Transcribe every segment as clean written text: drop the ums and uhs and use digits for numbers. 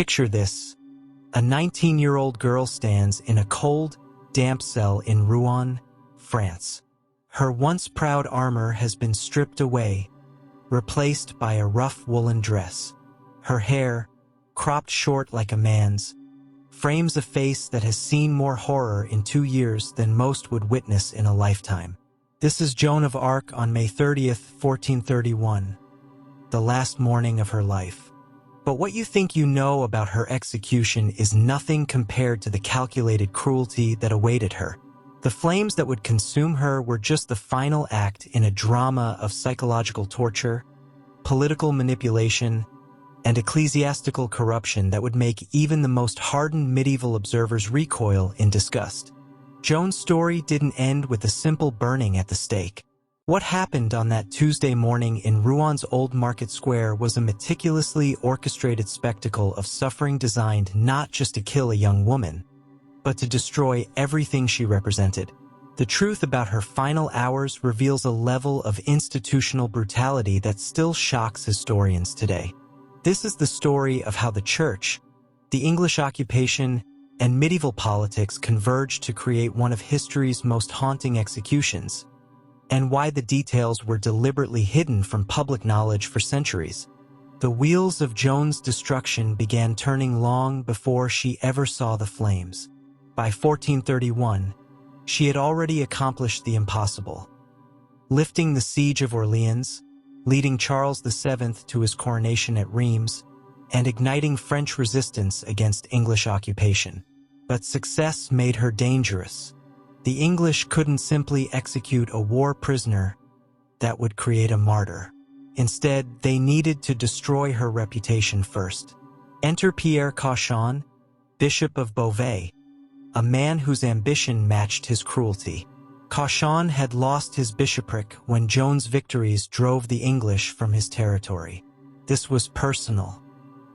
Picture this. A 19-year-old girl stands in a cold, damp cell in Rouen, France. Her once proud armor has been stripped away, replaced by a rough woolen dress. Her hair, cropped short like a man's, frames a face that has seen more horror in 2 years than most would witness in a lifetime. This is Joan of Arc on May 30th, 1431, the last morning of her life. But what you think you know about her execution is nothing compared to the calculated cruelty that awaited her. The flames that would consume her were just the final act in a drama of psychological torture, political manipulation, and ecclesiastical corruption that would make even the most hardened medieval observers recoil in disgust. Joan's story didn't end with a simple burning at the stake. What happened on that Tuesday morning in Rouen's Old Market Square was a meticulously orchestrated spectacle of suffering designed not just to kill a young woman, but to destroy everything she represented. The truth about her final hours reveals a level of institutional brutality that still shocks historians today. This is the story of how the Church, the English occupation, and medieval politics converged to create one of history's most haunting executions, and why the details were deliberately hidden from public knowledge for centuries. The wheels of Joan's destruction began turning long before she ever saw the flames. By 1431, she had already accomplished the impossible, lifting the siege of Orleans, leading Charles VII to his coronation at Reims, and igniting French resistance against English occupation. But success made her dangerous. The English couldn't simply execute a war prisoner that would create a martyr. Instead, they needed to destroy her reputation first. Enter Pierre Cauchon, Bishop of Beauvais, a man whose ambition matched his cruelty. Cauchon had lost his bishopric when Joan's victories drove the English from his territory. This was personal.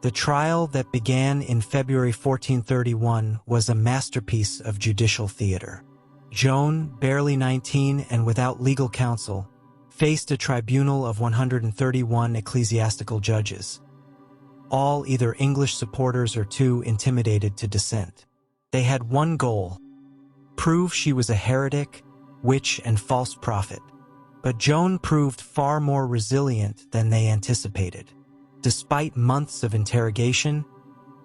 The trial that began in February 1431 was a masterpiece of judicial theater. Joan, barely 19 and without legal counsel, faced a tribunal of 131 ecclesiastical judges, all either English supporters or too intimidated to dissent. They had one goal: prove she was a heretic, witch, and false prophet. But Joan proved far more resilient than they anticipated. Despite months of interrogation,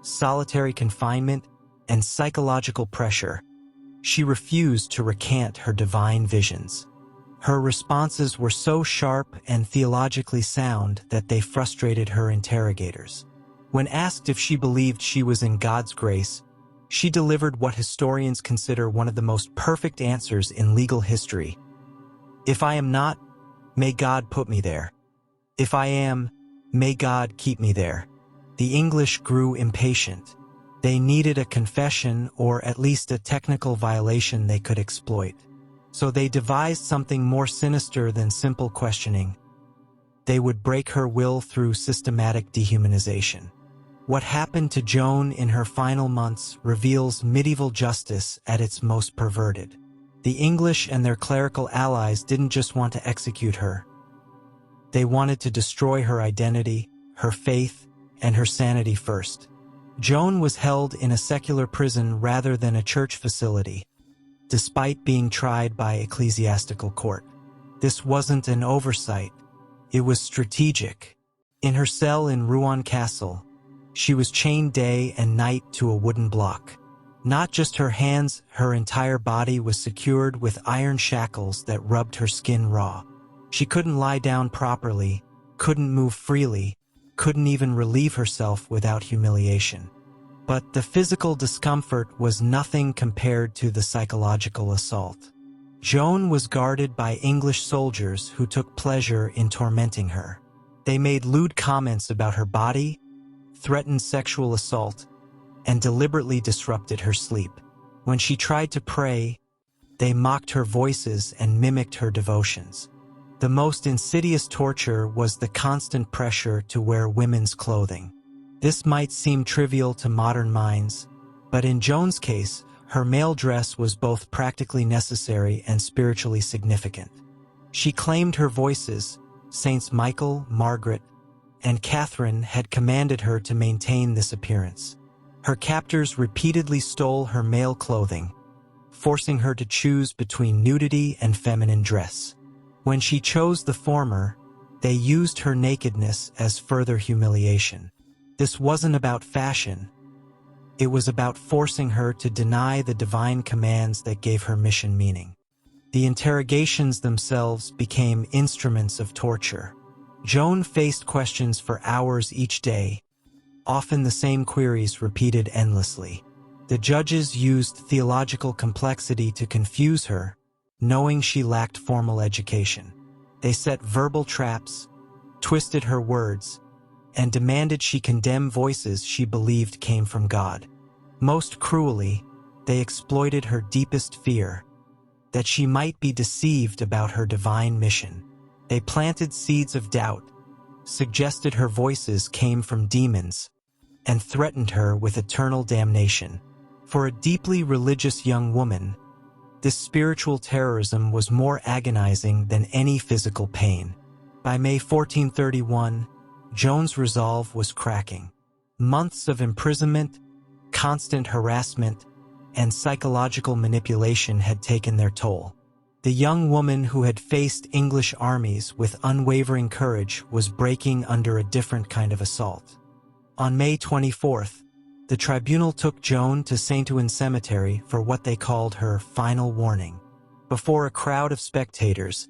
solitary confinement, and psychological pressure, she refused to recant her divine visions. Her responses were so sharp and theologically sound that they frustrated her interrogators. When asked if she believed she was in God's grace, she delivered what historians consider one of the most perfect answers in legal history. "If I am not, may God put me there. If I am, may God keep me there." The English grew impatient. They needed a confession or at least a technical violation they could exploit. So they devised something more sinister than simple questioning. They would break her will through systematic dehumanization. What happened to Joan in her final months reveals medieval justice at its most perverted. The English and their clerical allies didn't just want to execute her. They wanted to destroy her identity, her faith, and her sanity first. Joan was held in a secular prison rather than a church facility, despite being tried by ecclesiastical court. This wasn't an oversight, it was strategic. In her cell in Rouen Castle, she was chained day and night to a wooden block. Not just her hands, her entire body was secured with iron shackles that rubbed her skin raw. She couldn't lie down properly, couldn't move freely, couldn't even relieve herself without humiliation. But the physical discomfort was nothing compared to the psychological assault. Joan was guarded by English soldiers who took pleasure in tormenting her. They made lewd comments about her body, threatened sexual assault, and deliberately disrupted her sleep. When she tried to pray, they mocked her voices and mimicked her devotions. The most insidious torture was the constant pressure to wear women's clothing. This might seem trivial to modern minds, but in Joan's case, her male dress was both practically necessary and spiritually significant. She claimed her voices, Saints Michael, Margaret, and Catherine had commanded her to maintain this appearance. Her captors repeatedly stole her male clothing, forcing her to choose between nudity and feminine dress. When she chose the former, they used her nakedness as further humiliation. This wasn't about fashion. It was about forcing her to deny the divine commands that gave her mission meaning. The interrogations themselves became instruments of torture. Joan faced questions for hours each day, often the same queries repeated endlessly. The judges used theological complexity to confuse her, knowing she lacked formal education. They set verbal traps, twisted her words, and demanded she condemn voices she believed came from God. Most cruelly, they exploited her deepest fear, that she might be deceived about her divine mission. They planted seeds of doubt, suggested her voices came from demons, and threatened her with eternal damnation. For a deeply religious young woman, this spiritual terrorism was more agonizing than any physical pain. By May 1431, Joan's resolve was cracking. Months of imprisonment, constant harassment, and psychological manipulation had taken their toll. The young woman who had faced English armies with unwavering courage was breaking under a different kind of assault. On May 24th, the tribunal took Joan to Saint-Ouen Cemetery for what they called her final warning. Before a crowd of spectators,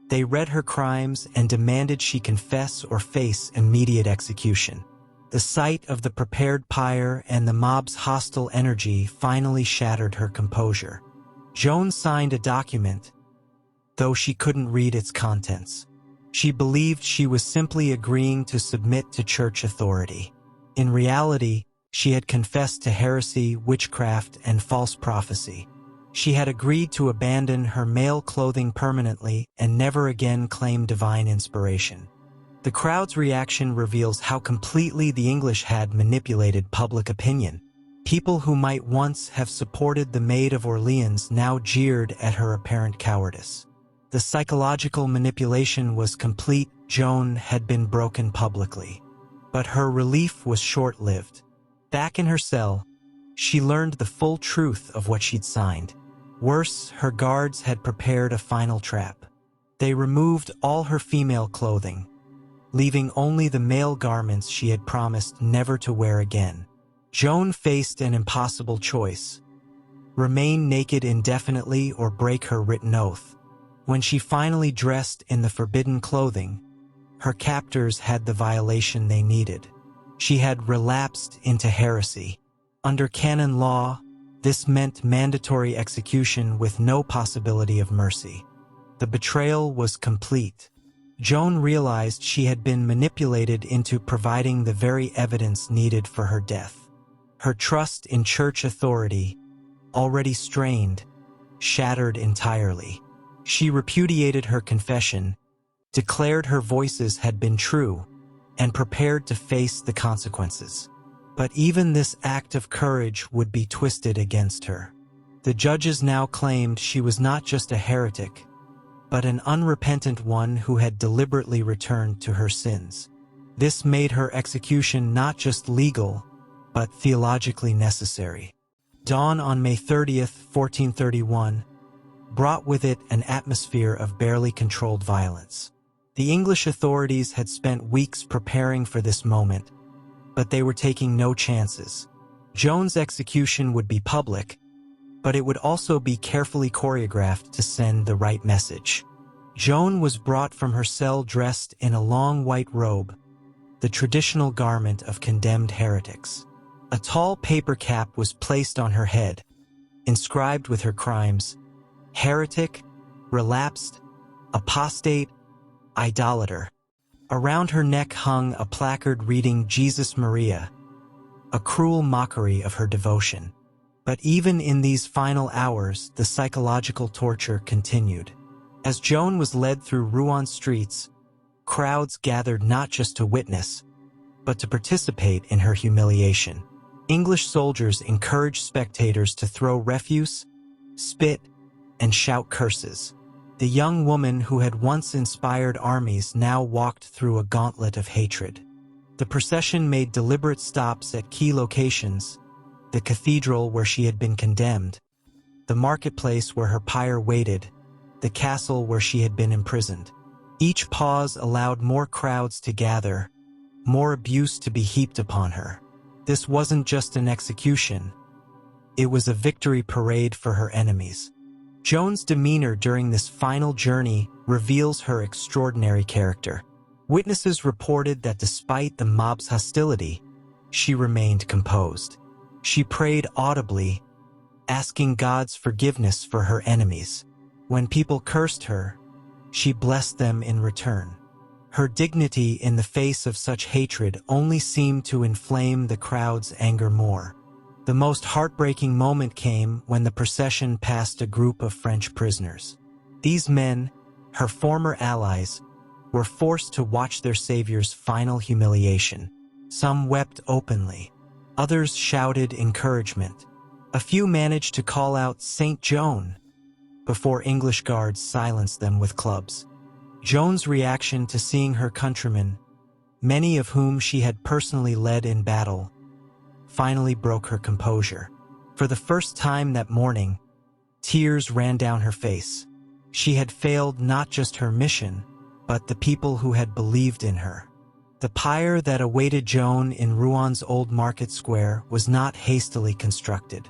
they read her crimes and demanded she confess or face immediate execution. The sight of the prepared pyre and the mob's hostile energy finally shattered her composure. Joan signed a document, though she couldn't read its contents. She believed she was simply agreeing to submit to church authority. In reality, she had confessed to heresy, witchcraft, and false prophecy. She had agreed to abandon her male clothing permanently and never again claim divine inspiration. The crowd's reaction reveals how completely the English had manipulated public opinion. People who might once have supported the Maid of Orleans now jeered at her apparent cowardice. The psychological manipulation was complete. Joan had been broken publicly. But her relief was short-lived. Back in her cell, she learned the full truth of what she'd signed. Worse, her guards had prepared a final trap. They removed all her female clothing, leaving only the male garments she had promised never to wear again. Joan faced an impossible choice: remain naked indefinitely or break her written oath. When she finally dressed in the forbidden clothing, her captors had the violation they needed. She had relapsed into heresy. Under canon law, this meant mandatory execution with no possibility of mercy. The betrayal was complete. Joan realized she had been manipulated into providing the very evidence needed for her death. Her trust in church authority, already strained, shattered entirely. She repudiated her confession, declared her voices had been true, and prepared to face the consequences. But even this act of courage would be twisted against her. The judges now claimed she was not just a heretic, but an unrepentant one who had deliberately returned to her sins. This made her execution not just legal, but theologically necessary. Dawn on May 30th, 1431, brought with it an atmosphere of barely controlled violence. The English authorities had spent weeks preparing for this moment, but they were taking no chances. Joan's execution would be public, but it would also be carefully choreographed to send the right message. Joan was brought from her cell dressed in a long white robe, the traditional garment of condemned heretics. A tall paper cap was placed on her head, inscribed with her crimes: heretic, relapsed, apostate, idolater. Around her neck hung a placard reading Jesus Maria, a cruel mockery of her devotion. But even in these final hours, the psychological torture continued. As Joan was led through Rouen streets, crowds gathered not just to witness, but to participate in her humiliation. English soldiers encouraged spectators to throw refuse, spit, and shout curses. The young woman who had once inspired armies now walked through a gauntlet of hatred. The procession made deliberate stops at key locations: the cathedral where she had been condemned, the marketplace where her pyre waited, the castle where she had been imprisoned. Each pause allowed more crowds to gather, more abuse to be heaped upon her. This wasn't just an execution. It was a victory parade for her enemies. Joan's demeanor during this final journey reveals her extraordinary character. Witnesses reported that despite the mob's hostility, she remained composed. She prayed audibly, asking God's forgiveness for her enemies. When people cursed her, she blessed them in return. Her dignity in the face of such hatred only seemed to inflame the crowd's anger more. The most heartbreaking moment came when the procession passed a group of French prisoners. These men, her former allies, were forced to watch their savior's final humiliation. Some wept openly. Others shouted encouragement. A few managed to call out "Saint Joan" before English guards silenced them with clubs. Joan's reaction to seeing her countrymen, many of whom she had personally led in battle, finally broke her composure. For the first time that morning, tears ran down her face. She had failed not just her mission, but the people who had believed in her. The pyre that awaited Joan in Rouen old market square was not hastily constructed.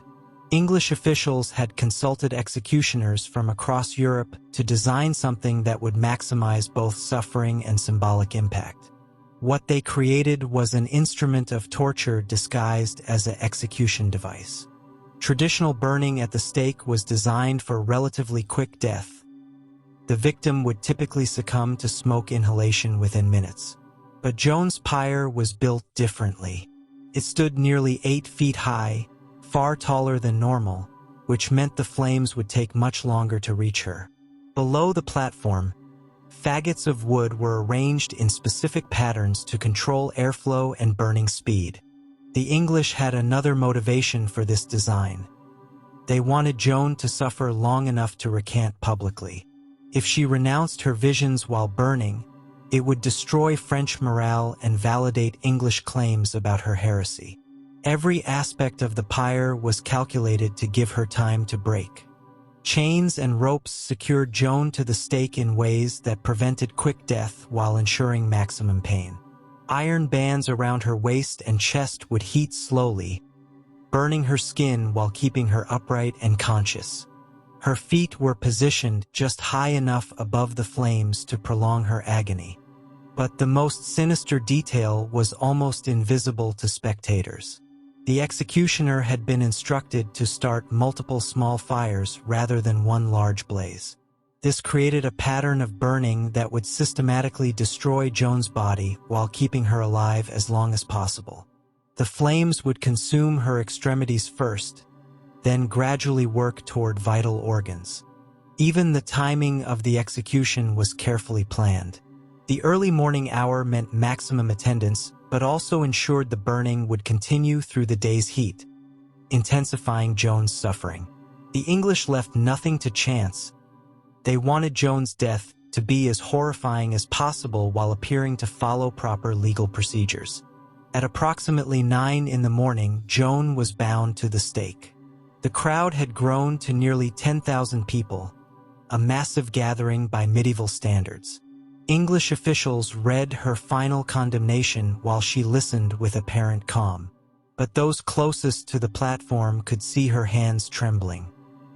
English officials had consulted executioners from across Europe to design something that would maximize both suffering and symbolic impact. What they created was an instrument of torture disguised as an execution device. Traditional burning at the stake was designed for relatively quick death. The victim would typically succumb to smoke inhalation within minutes. But Joan's pyre was built differently. It stood nearly 8 feet high, far taller than normal, which meant the flames would take much longer to reach her. Below the platform, faggots of wood were arranged in specific patterns to control airflow and burning speed. The English had another motivation for this design. They wanted Joan to suffer long enough to recant publicly. If she renounced her visions while burning, it would destroy French morale and validate English claims about her heresy. Every aspect of the pyre was calculated to give her time to break. Chains and ropes secured Joan to the stake in ways that prevented quick death while ensuring maximum pain. Iron bands around her waist and chest would heat slowly, burning her skin while keeping her upright and conscious. Her feet were positioned just high enough above the flames to prolong her agony. But the most sinister detail was almost invisible to spectators. The executioner had been instructed to start multiple small fires rather than one large blaze. This created a pattern of burning that would systematically destroy Joan's body while keeping her alive as long as possible. The flames would consume her extremities first, then gradually work toward vital organs. Even the timing of the execution was carefully planned. The early morning hour meant maximum attendance, but also ensured the burning would continue through the day's heat, intensifying Joan's suffering. The English left nothing to chance. They wanted Joan's death to be as horrifying as possible while appearing to follow proper legal procedures. At approximately 9 in the morning, Joan was bound to the stake. The crowd had grown to nearly 10,000 people, a massive gathering by medieval standards. English officials read her final condemnation while she listened with apparent calm. But those closest to the platform could see her hands trembling.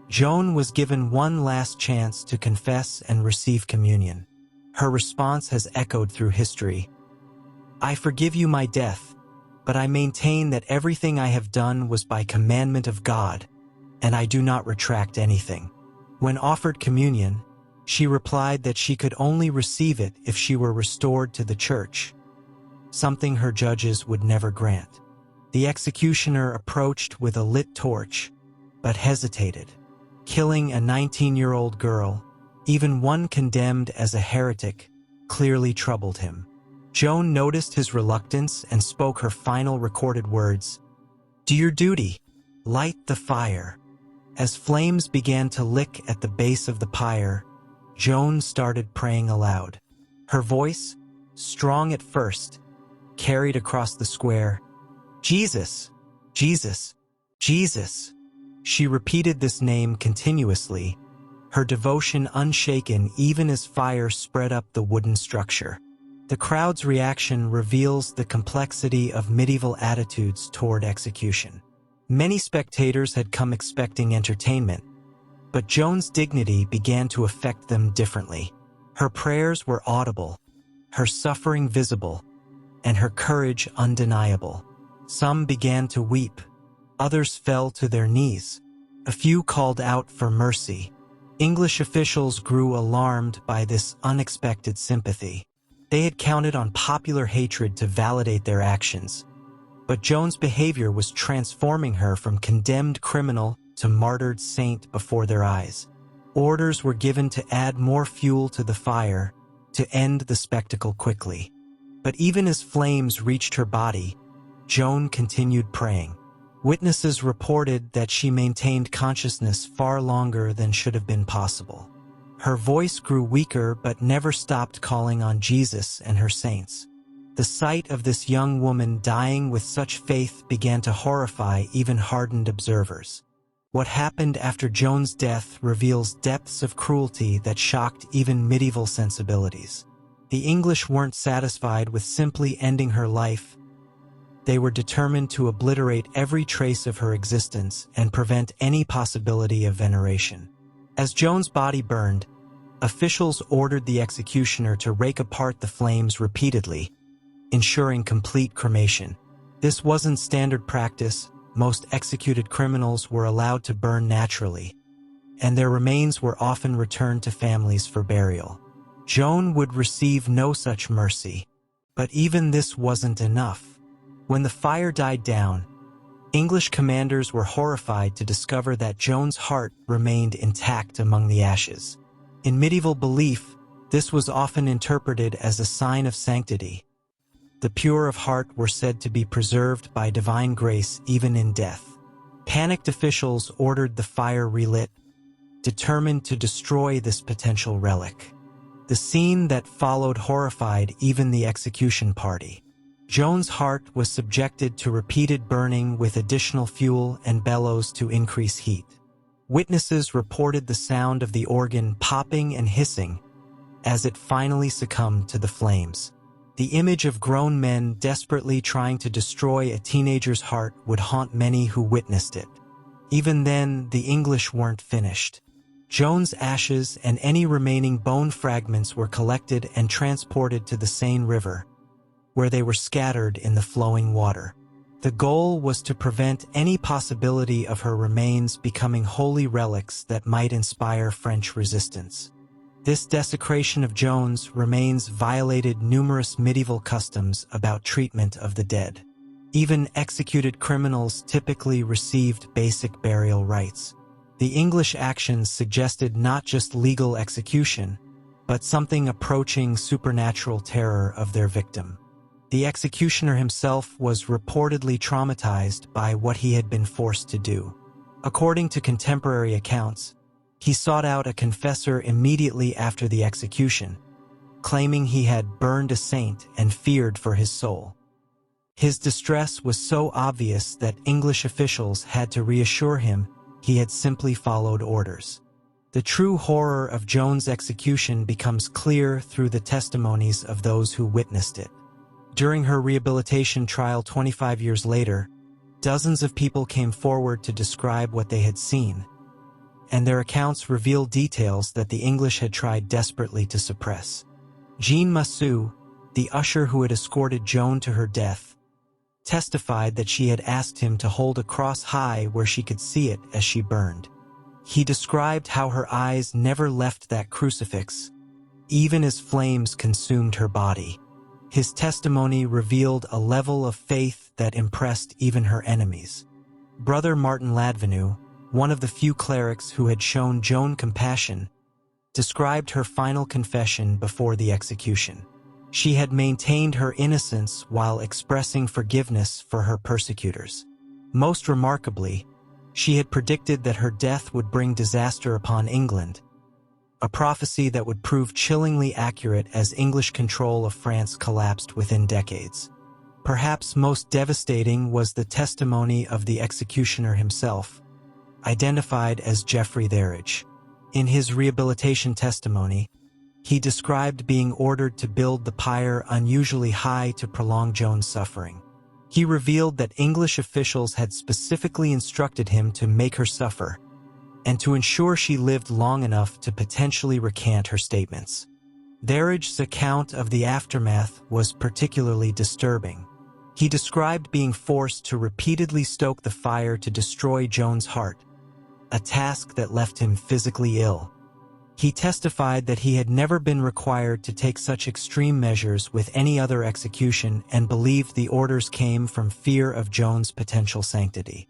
Joan was given one last chance to confess and receive communion. Her response has echoed through history. "I forgive you my death, but I maintain that everything I have done was by commandment of God, and I do not retract anything." When offered communion, she replied that she could only receive it if she were restored to the church, something her judges would never grant. The executioner approached with a lit torch, but hesitated. Killing a 19-year-old girl, even one condemned as a heretic, clearly troubled him. Joan noticed his reluctance and spoke her final recorded words, "Do your duty, light the fire." As flames began to lick at the base of the pyre, Joan started praying aloud. Her voice, strong at first, carried across the square. "Jesus! Jesus! Jesus!" She repeated this name continuously, her devotion unshaken even as fire spread up the wooden structure. The crowd's reaction reveals the complexity of medieval attitudes toward execution. Many spectators had come expecting entertainment, but Joan's dignity began to affect them differently. Her prayers were audible, her suffering visible, and her courage undeniable. Some began to weep, others fell to their knees. A few called out for mercy. English officials grew alarmed by this unexpected sympathy. They had counted on popular hatred to validate their actions, but Joan's behavior was transforming her from condemned criminal to martyred saint before their eyes. Orders were given to add more fuel to the fire, to end the spectacle quickly. But even as flames reached her body, Joan continued praying. Witnesses reported that she maintained consciousness far longer than should have been possible. Her voice grew weaker but never stopped calling on Jesus and her saints. The sight of this young woman dying with such faith began to horrify even hardened observers. What happened after Joan's death reveals depths of cruelty that shocked even medieval sensibilities. The English weren't satisfied with simply ending her life. They were determined to obliterate every trace of her existence and prevent any possibility of veneration. As Joan's body burned, officials ordered the executioner to rake apart the flames repeatedly, ensuring complete cremation. This wasn't standard practice. Most executed criminals were allowed to burn naturally, and their remains were often returned to families for burial. Joan would receive no such mercy, but even this wasn't enough. When the fire died down, English commanders were horrified to discover that Joan's heart remained intact among the ashes. In medieval belief, this was often interpreted as a sign of sanctity. The pure of heart were said to be preserved by divine grace even in death. Panicked officials ordered the fire relit, determined to destroy this potential relic. The scene that followed horrified even the execution party. Joan's heart was subjected to repeated burning with additional fuel and bellows to increase heat. Witnesses reported the sound of the organ popping and hissing as it finally succumbed to the flames. The image of grown men desperately trying to destroy a teenager's heart would haunt many who witnessed it. Even then, the English weren't finished. Joan's ashes and any remaining bone fragments were collected and transported to the Seine River, where they were scattered in the flowing water. The goal was to prevent any possibility of her remains becoming holy relics that might inspire French resistance. This desecration of Joan's remains violated numerous medieval customs about treatment of the dead. Even executed criminals typically received basic burial rites. The English actions suggested not just legal execution, but something approaching supernatural terror of their victim. The executioner himself was reportedly traumatized by what he had been forced to do. According to contemporary accounts, he sought out a confessor immediately after the execution, claiming he had burned a saint and feared for his soul. His distress was so obvious that English officials had to reassure him he had simply followed orders. The true horror of Joan's execution becomes clear through the testimonies of those who witnessed it. During her rehabilitation trial 25 years later, dozens of people came forward to describe what they had seen, and their accounts reveal details that the English had tried desperately to suppress. Jean Massou, the usher who had escorted Joan to her death, testified that she had asked him to hold a cross high where she could see it as she burned. He described how her eyes never left that crucifix, even as flames consumed her body. His testimony revealed a level of faith that impressed even her enemies. Brother Martin Ladvenu, one of the few clerics who had shown Joan compassion, described her final confession before the execution. She had maintained her innocence while expressing forgiveness for her persecutors. Most remarkably, she had predicted that her death would bring disaster upon England, a prophecy that would prove chillingly accurate as English control of France collapsed within decades. Perhaps most devastating was the testimony of the executioner himself, identified as Geoffrey Therridge. In his rehabilitation testimony, he described being ordered to build the pyre unusually high to prolong Joan's suffering. He revealed that English officials had specifically instructed him to make her suffer, and to ensure she lived long enough to potentially recant her statements. Therridge's account of the aftermath was particularly disturbing. He described being forced to repeatedly stoke the fire to destroy Joan's heart, a task that left him physically ill. He testified that he had never been required to take such extreme measures with any other execution and believed the orders came from fear of Joan's potential sanctity.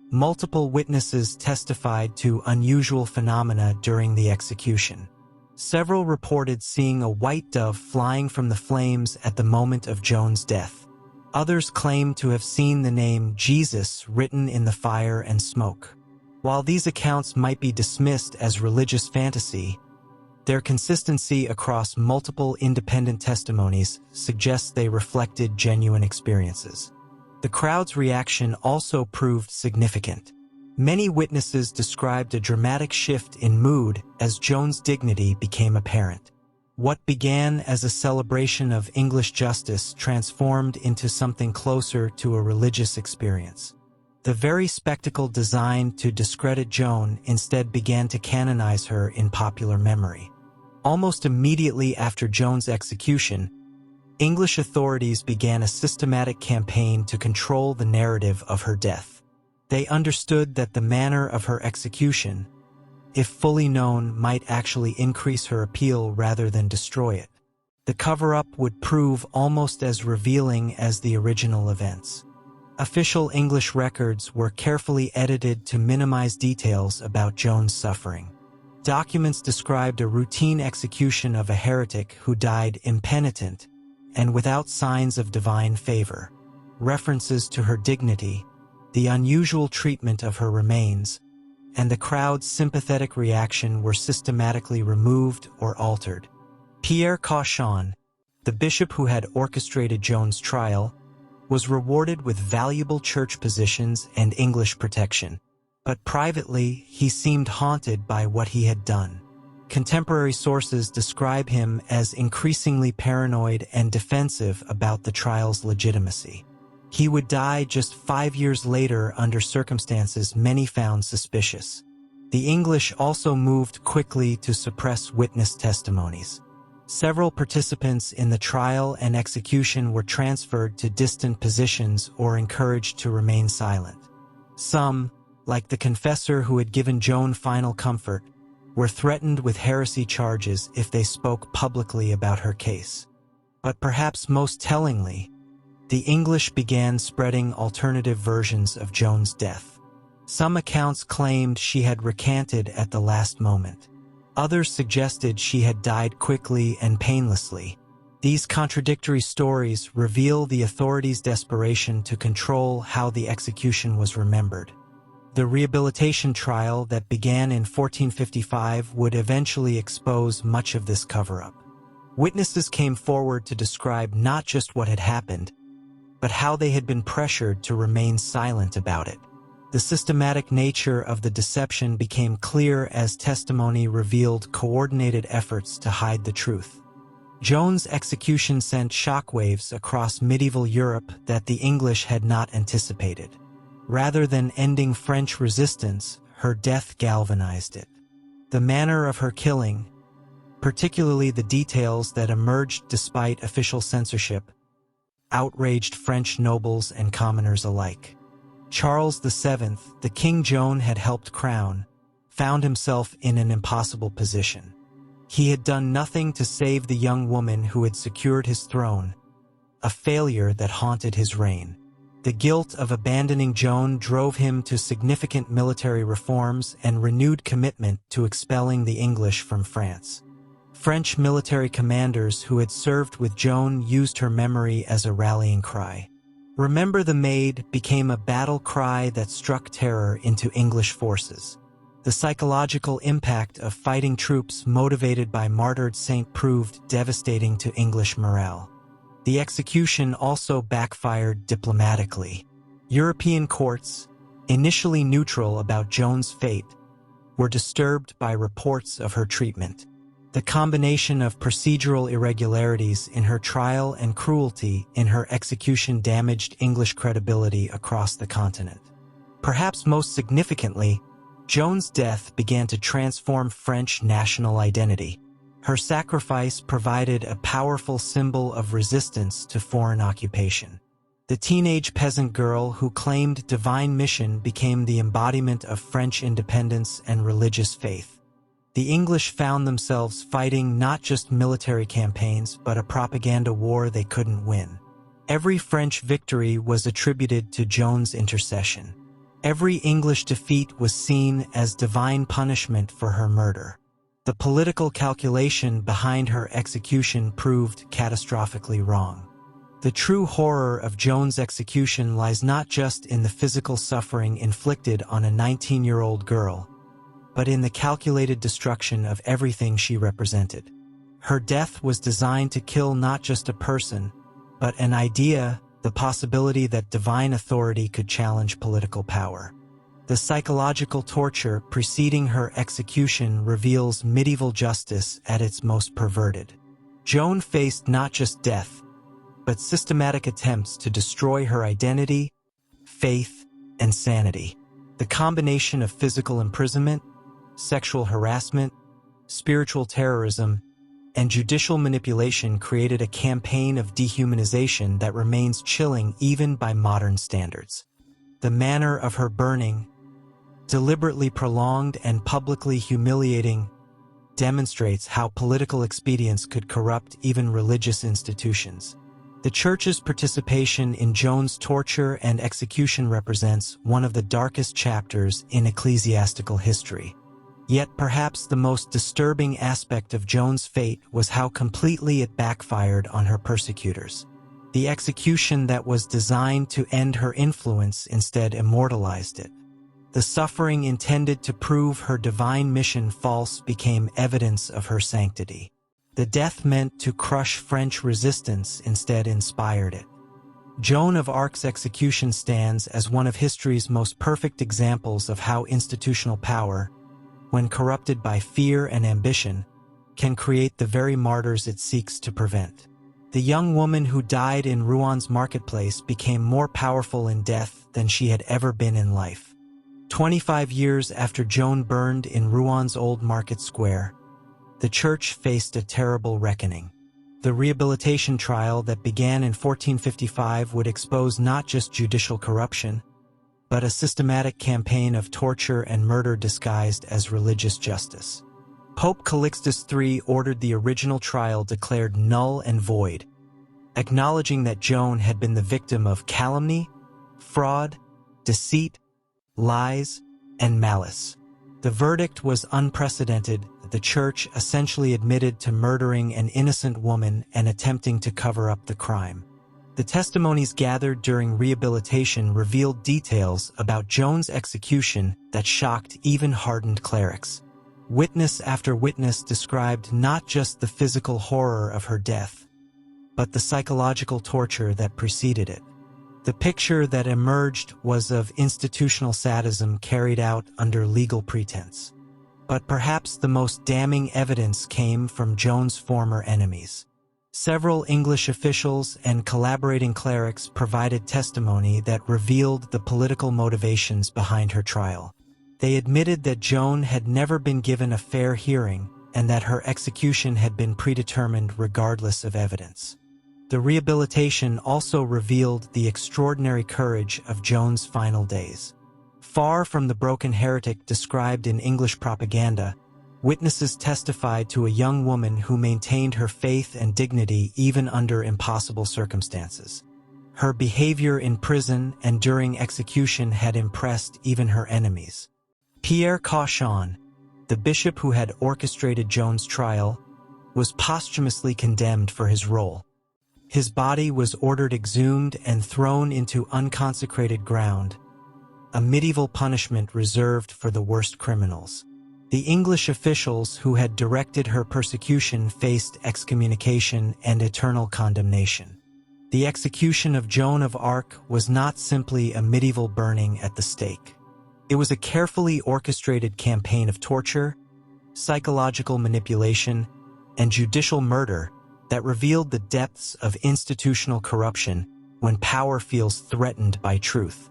Multiple witnesses testified to unusual phenomena during the execution. Several reported seeing a white dove flying from the flames at the moment of Joan's death. Others claimed to have seen the name Jesus written in the fire and smoke. While these accounts might be dismissed as religious fantasy, their consistency across multiple independent testimonies suggests they reflected genuine experiences. The crowd's reaction also proved significant. Many witnesses described a dramatic shift in mood as Joan's dignity became apparent. What began as a celebration of English justice transformed into something closer to a religious experience. The very spectacle designed to discredit Joan instead began to canonize her in popular memory. Almost immediately after Joan's execution, English authorities began a systematic campaign to control the narrative of her death. They understood that the manner of her execution, if fully known, might actually increase her appeal rather than destroy it. The cover-up would prove almost as revealing as the original events. Official English records were carefully edited to minimize details about Joan's suffering. Documents described a routine execution of a heretic who died impenitent and without signs of divine favor. References to her dignity, the unusual treatment of her remains, and the crowd's sympathetic reaction were systematically removed or altered. Pierre Cauchon, the bishop who had orchestrated Joan's trial, was rewarded with valuable church positions and English protection. But privately, he seemed haunted by what he had done. Contemporary sources describe him as increasingly paranoid and defensive about the trial's legitimacy. He would die just 5 years later under circumstances many found suspicious. The English also moved quickly to suppress witness testimonies. Several participants in the trial and execution were transferred to distant positions or encouraged to remain silent. Some, like the confessor who had given Joan final comfort, were threatened with heresy charges if they spoke publicly about her case. But perhaps most tellingly, the English began spreading alternative versions of Joan's death. Some accounts claimed she had recanted at the last moment. Others suggested she had died quickly and painlessly. These contradictory stories reveal the authorities' desperation to control how the execution was remembered. The rehabilitation trial that began in 1455 would eventually expose much of this cover-up. Witnesses came forward to describe not just what had happened, but how they had been pressured to remain silent about it. The systematic nature of the deception became clear as testimony revealed coordinated efforts to hide the truth. Joan's execution sent shockwaves across medieval Europe that the English had not anticipated. Rather than ending French resistance, her death galvanized it. The manner of her killing, particularly the details that emerged despite official censorship, outraged French nobles and commoners alike. Charles VII, the king Joan had helped crown, found himself in an impossible position. He had done nothing to save the young woman who had secured his throne, a failure that haunted his reign. The guilt of abandoning Joan drove him to significant military reforms and renewed commitment to expelling the English from France. French military commanders who had served with Joan used her memory as a rallying cry. "Remember the Maid" became a battle cry that struck terror into English forces. The psychological impact of fighting troops motivated by martyred saint proved devastating to English morale. The execution also backfired diplomatically. European courts, initially neutral about Joan's fate, were disturbed by reports of her treatment. The combination of procedural irregularities in her trial and cruelty in her execution damaged English credibility across the continent. Perhaps most significantly, Joan's death began to transform French national identity. Her sacrifice provided a powerful symbol of resistance to foreign occupation. The teenage peasant girl who claimed divine mission became the embodiment of French independence and religious faith. The English found themselves fighting not just military campaigns, but a propaganda war they couldn't win. Every French victory was attributed to Joan's intercession. Every English defeat was seen as divine punishment for her murder. The political calculation behind her execution proved catastrophically wrong. The true horror of Joan's execution lies not just in the physical suffering inflicted on a 19-year-old girl, but in the calculated destruction of everything she represented. Her death was designed to kill not just a person, but an idea, the possibility that divine authority could challenge political power. The psychological torture preceding her execution reveals medieval justice at its most perverted. Joan faced not just death, but systematic attempts to destroy her identity, faith, and sanity. The combination of physical imprisonment, sexual harassment, spiritual terrorism, and judicial manipulation created a campaign of dehumanization that remains chilling even by modern standards. The manner of her burning, deliberately prolonged and publicly humiliating, demonstrates how political expedience could corrupt even religious institutions. The Church's participation in Joan's torture and execution represents one of the darkest chapters in ecclesiastical history. Yet perhaps the most disturbing aspect of Joan's fate was how completely it backfired on her persecutors. The execution that was designed to end her influence instead immortalized it. The suffering intended to prove her divine mission false became evidence of her sanctity. The death meant to crush French resistance instead inspired it. Joan of Arc's execution stands as one of history's most perfect examples of how institutional power, when corrupted by fear and ambition, can create the very martyrs it seeks to prevent. The young woman who died in Rouen marketplace became more powerful in death than she had ever been in life. 25 years after Joan burned in Rouen's old market square, the Church faced a terrible reckoning. The rehabilitation trial that began in 1455 would expose not just judicial corruption, but a systematic campaign of torture and murder disguised as religious justice. Pope Calixtus III ordered the original trial declared null and void, acknowledging that Joan had been the victim of calumny, fraud, deceit, lies, and malice. The verdict was unprecedented. The Church essentially admitted to murdering an innocent woman and attempting to cover up the crime. The testimonies gathered during rehabilitation revealed details about Joan's execution that shocked even hardened clerics. Witness after witness described not just the physical horror of her death, but the psychological torture that preceded it. The picture that emerged was of institutional sadism carried out under legal pretense. But perhaps the most damning evidence came from Joan's former enemies. Several English officials and collaborating clerics provided testimony that revealed the political motivations behind her trial. They admitted that Joan had never been given a fair hearing and that her execution had been predetermined regardless of evidence. The rehabilitation also revealed the extraordinary courage of Joan's final days. Far from the broken heretic described in English propaganda, witnesses testified to a young woman who maintained her faith and dignity even under impossible circumstances. Her behavior in prison and during execution had impressed even her enemies. Pierre Cauchon, the bishop who had orchestrated Joan's trial, was posthumously condemned for his role. His body was ordered exhumed and thrown into unconsecrated ground, a medieval punishment reserved for the worst criminals. The English officials who had directed her persecution faced excommunication and eternal condemnation. The execution of Joan of Arc was not simply a medieval burning at the stake. It was a carefully orchestrated campaign of torture, psychological manipulation, and judicial murder that revealed the depths of institutional corruption when power feels threatened by truth.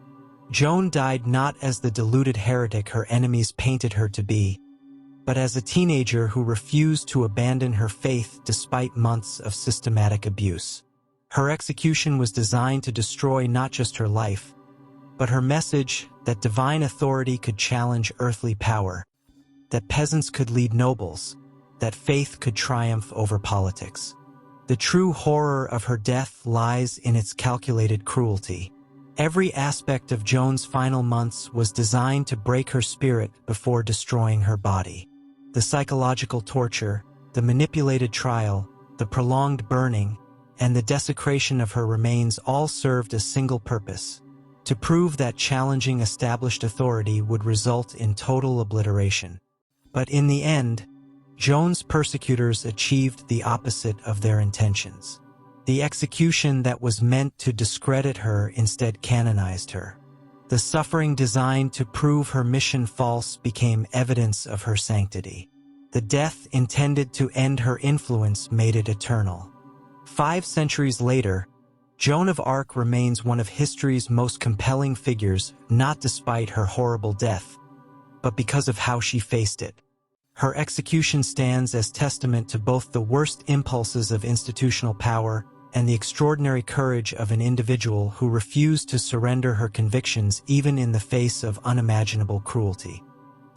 Joan died not as the deluded heretic her enemies painted her to be, but as a teenager who refused to abandon her faith despite months of systematic abuse. Her execution was designed to destroy not just her life, but her message that divine authority could challenge earthly power, that peasants could lead nobles, that faith could triumph over politics. The true horror of her death lies in its calculated cruelty. Every aspect of Joan's final months was designed to break her spirit before destroying her body. The psychological torture, the manipulated trial, the prolonged burning, and the desecration of her remains all served a single purpose: to prove that challenging established authority would result in total obliteration. But in the end, Joan's persecutors achieved the opposite of their intentions. The execution that was meant to discredit her instead canonized her. The suffering designed to prove her mission false became evidence of her sanctity. The death intended to end her influence made it eternal. 5 centuries later, Joan of Arc remains one of history's most compelling figures, not despite her horrible death, but because of how she faced it. Her execution stands as testament to both the worst impulses of institutional power and the extraordinary courage of an individual who refused to surrender her convictions even in the face of unimaginable cruelty.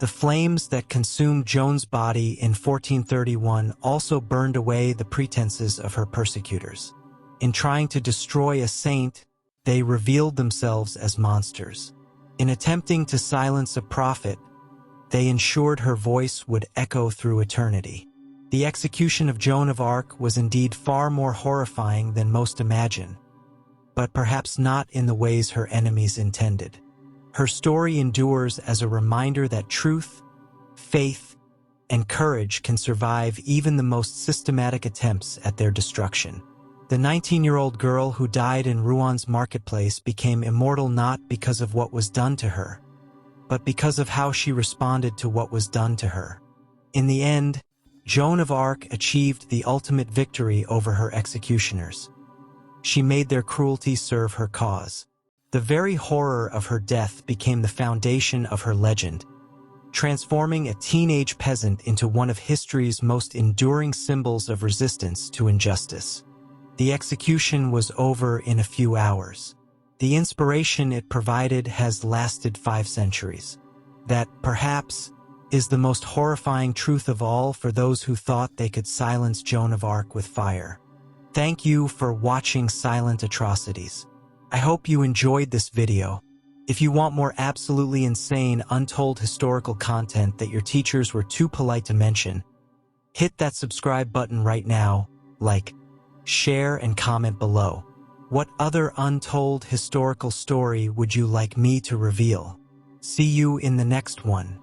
The flames that consumed Joan's body in 1431 also burned away the pretenses of her persecutors. In trying to destroy a saint, they revealed themselves as monsters. In attempting to silence a prophet, they ensured her voice would echo through eternity. The execution of Joan of Arc was indeed far more horrifying than most imagine, but perhaps not in the ways her enemies intended. Her story endures as a reminder that truth, faith, and courage can survive even the most systematic attempts at their destruction. The 19-year-old girl who died in Rouen marketplace became immortal not because of what was done to her, but because of how she responded to what was done to her. In the end, Joan of Arc achieved the ultimate victory over her executioners. She made their cruelty serve her cause. The very horror of her death became the foundation of her legend, transforming a teenage peasant into one of history's most enduring symbols of resistance to injustice. The execution was over in a few hours. The inspiration it provided has lasted 5 centuries. That, perhaps, is the most horrifying truth of all for those who thought they could silence Joan of Arc with fire. Thank you for watching Silent Atrocities. I hope you enjoyed this video. If you want more absolutely insane, untold historical content that your teachers were too polite to mention, hit that subscribe button right now, like, share, and comment below. What other untold historical story would you like me to reveal? See you in the next one.